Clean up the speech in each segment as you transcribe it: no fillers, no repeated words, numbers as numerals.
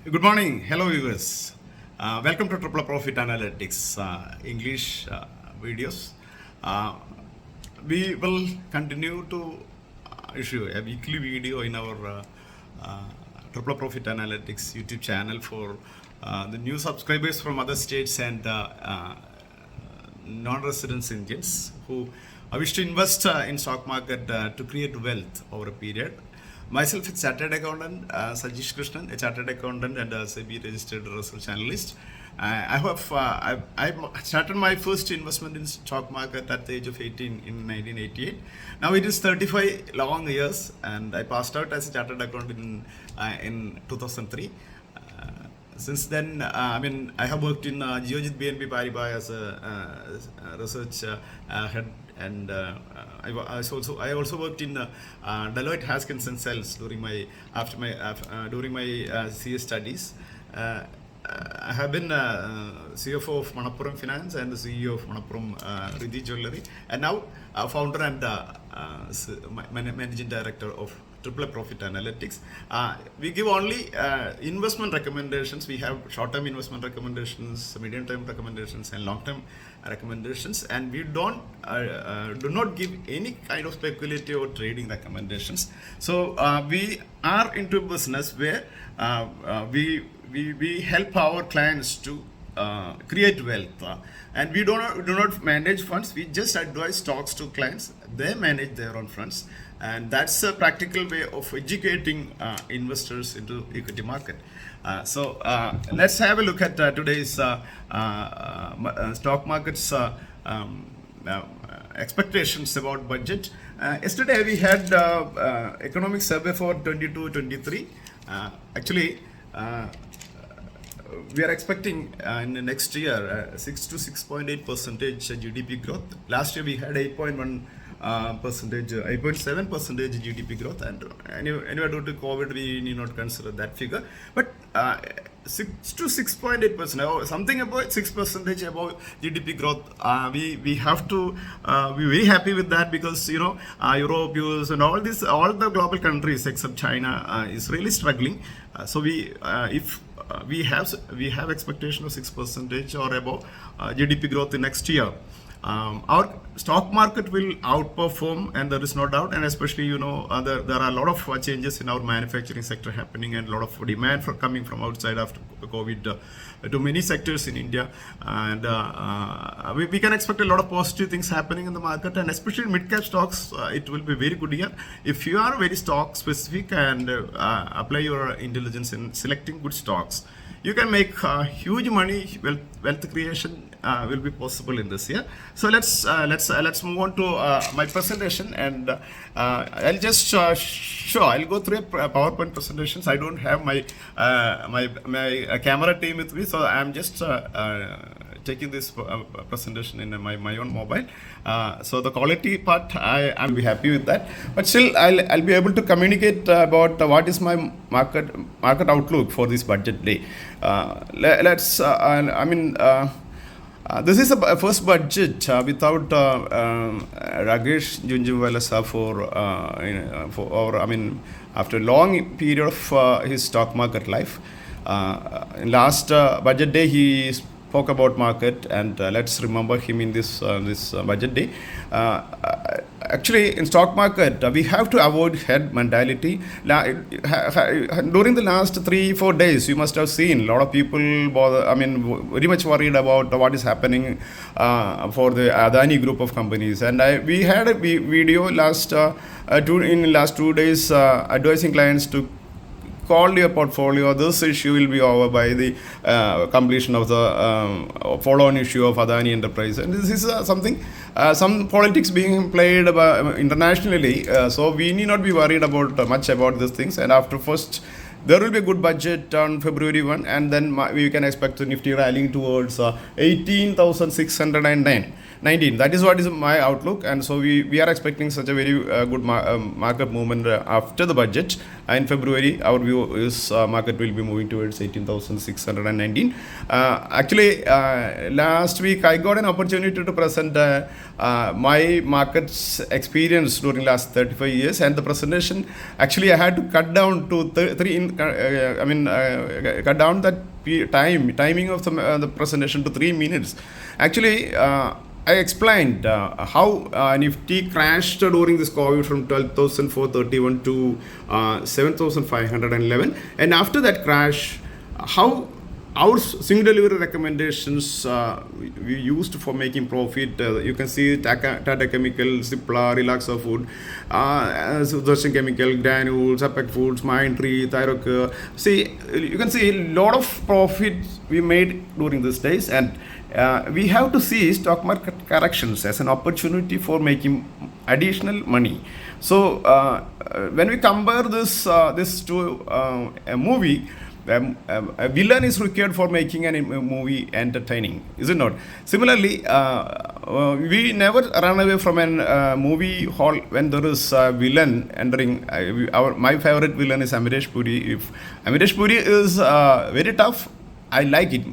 Good morning. Hello, viewers. Welcome to Triple Profit Analytics English videos. Uh, we will continue to issue a weekly video in our uh, Triple Profit Analytics YouTube channel for the new subscribers from other states and non-residents Indians who wish to invest in stock market to create wealth over a period. Myself, a chartered accountant, Sajeesh Krishnan, a chartered accountant and a SEBI registered research analyst. I started my first investment in stock market at the age of 18 in 1988. Now it is 35 long years, and I passed out as a chartered accountant in 2003. Since then, I have worked in Geojit BNP Paribas as a research head, and I also worked in Deloitte Haskins and Sells during my CS studies. I have been CFO of Manappuram Finance and the CEO of Manappuram Riddhi Jewellery, and now founder and managing director of Triple Profit Analytics. We give only investment recommendations. We have short-term investment recommendations, medium-term recommendations, and long-term recommendations, and we do not give any kind of speculative or trading recommendations. So we are into business where we help our clients to create wealth, and we do not manage funds. We just advise stocks to clients. They manage their own funds, and that's a practical way of educating investors into equity market. So let's have a look at today's stock market's expectations about budget. Yesterday we had economic survey for 22-23. Actually, we are expecting in the next year 6 to 6.8% GDP growth. Last year we had 8.1 percentage, 8.7% GDP growth, and anyway due to COVID we need not consider that figure. But 6 to 6.8%, something about 6% above GDP growth. We have to be very happy with that, because Europe, US, and all the global countries except China is really struggling. So if we have expectation of 6% or above GDP growth in next year. Our stock market will outperform, and there is no doubt. And especially, there are a lot of changes in our manufacturing sector happening, and a lot of demand for coming from outside after COVID to many sectors in India. And we can expect a lot of positive things happening in the market, and especially in mid-cap stocks, it will be very good year. If you are very stock specific and apply your intelligence in selecting good stocks, you can make huge money. Wealth creation will be possible in this year. So let's move on to my presentation, and I'll just show. I'll go through a PowerPoint presentations. I don't have my camera team with me, so I'm just taking this presentation in my own mobile. So the quality part, I'll be happy with that. But still, I'll be able to communicate about what is my market outlook for this budget day. This is a first budget without Rakesh Junjunwala after a long period of his stock market life. In last budget day, he spoke about market, and let's remember him in this budget day. Actually, in stock market, we have to avoid head mentality. During the last 3-4 days, you must have seen a lot of people very much worried about what is happening for the Adani group of companies. And we had a video in last 2 days advising clients to call your portfolio. This issue will be over by the completion of the follow-on issue of Adani Enterprise. And this is something, some politics being played internationally. So we need not be worried about much about these things. And after first, there will be a good budget on February 1, and then we can expect the Nifty rallying towards 18,609. 19. That is what is my outlook, and so we are expecting such a very good market movement after the budget. In February, our view is market will be moving towards 18,619. Actually, last week I got an opportunity to present my market's experience during last 35 years, and the presentation actually I had to cut down to cut down that timing of the presentation to 3 minutes. Actually, I explained how Nifty crashed during this COVID from 12,431 to 7,511, and after that crash, how our single delivery recommendations we used for making profit. You can see Tata Chemical, Cipla, Relaxo Food, Sudarshan Chemical, Granules, Apex Foods, Mindtree, Thyrocare. See, you can see a lot of profit we made during these days, and we have to see stock market corrections as an opportunity for making additional money. So when we compare this to a movie, a villain is required for making a movie entertaining, is it not? Similarly, we never run away from a movie hall when there is a villain entering. My favorite villain is Amiresh Puri. If Amiresh Puri is very tough, I like it.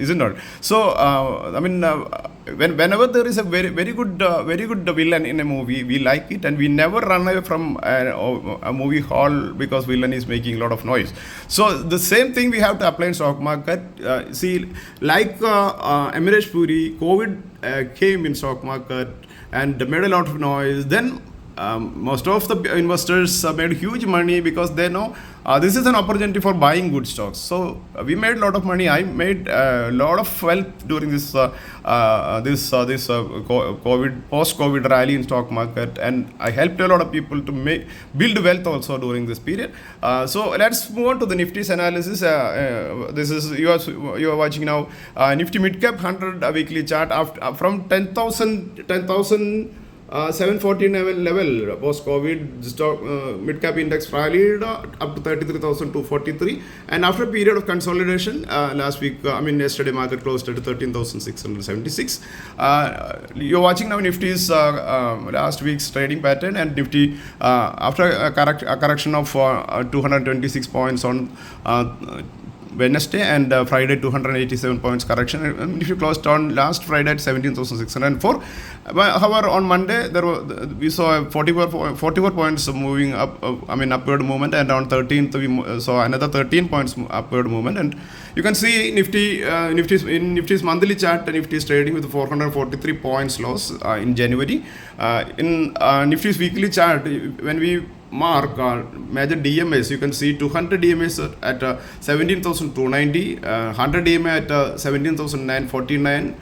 Is it not? So whenever there is a very good villain in a movie, we like it, and we never run away from a movie hall because villain is making a lot of noise. So the same thing we have to apply in stock market. See, like Amiresh Puri, COVID came in stock market and made a lot of noise. Then most of the investors made huge money because they know this is an opportunity for buying good stocks. So we made a lot of money. I made a lot of wealth during this COVID post-COVID rally in stock market, and I helped a lot of people to build wealth also during this period. So let's move on to the Nifty's analysis. This is you are watching now Nifty Midcap 100 weekly chart from 10,000. 714 level post-COVID stock mid-cap index rallied up to 33,243, and after a period of consolidation last week, yesterday market closed at 13,676. You're watching now Nifty's last week's trading pattern, and Nifty after a correction of 226 points on Wednesday and Friday 287 points correction. If you closed on last Friday at 17,604. However, on Monday we saw 44 points moving up, upward movement, and on 13th we saw another 13 points upward movement. And you can see Nifty's monthly chart, Nifty is trading with 443 points loss in January. In Nifty's weekly chart, when we mark major DMAs, you can see 200 DMAs at 17,290, 100 DMA at 17,949,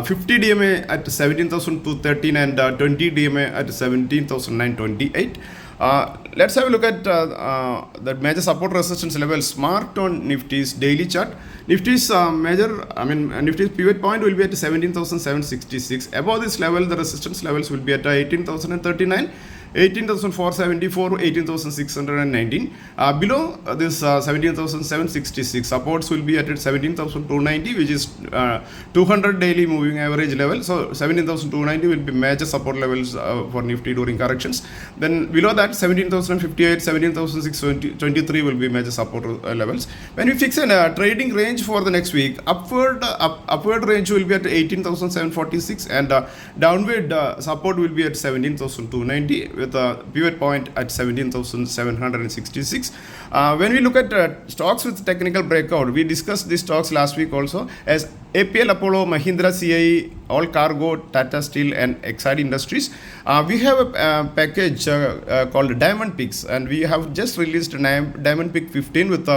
50 DMA at 17,213, and 20 DMA at 17,928. Let's have a look at the major support resistance levels marked on Nifty's daily chart. Nifty's Nifty's pivot point will be at 17,766. Above this level, the resistance levels will be at 18,039. 18,474, 18,619. Below this 17,766, supports will be at 17,290, which is 200 daily moving average level. So 17,290 will be major support levels for Nifty during corrections. Then below that, 17,058, 17,623 will be major support levels. When we fix a trading range for the next week, upward range will be at 18,746, and downward support will be at 17,290. With a pivot point at 17,766. When we look at stocks with technical breakout, we discussed these stocks last week also as APL, Apollo, Mahindra, CIE, All Cargo, Tata Steel, and Exide Industries. We have a package called Diamond Picks, and we have just released Diamond Pick 15 with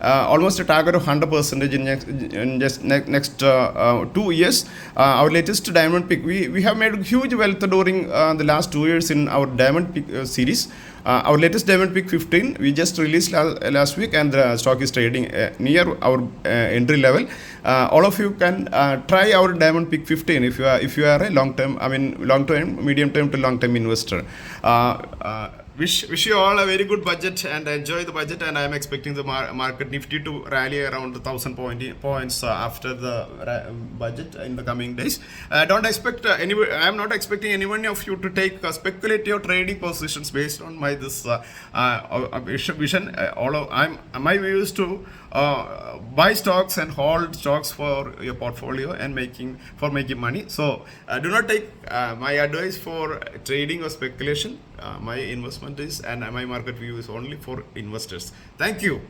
almost a target of 100% in just next 2 years. Our latest Diamond Pick, we have made huge wealth during the last 2 years in our Diamond Pick series. Our latest Diamond Pick 15 we just released last week, and the stock is trading near our entry level. All of you can try our Diamond Pick 15 if you are a long-term, medium-term to long-term investor. wish you all a very good budget and enjoy the budget. And I am expecting the market Nifty to rally around 1,000 points after the budget in the coming days. Don't expect I am not expecting anyone of you to take speculative trading positions based on my this vision. My view is to buy stocks and hold stocks for your portfolio and making money. So do not take my advice for trading or speculation. My investment is and my market view is only for investors. Thank you.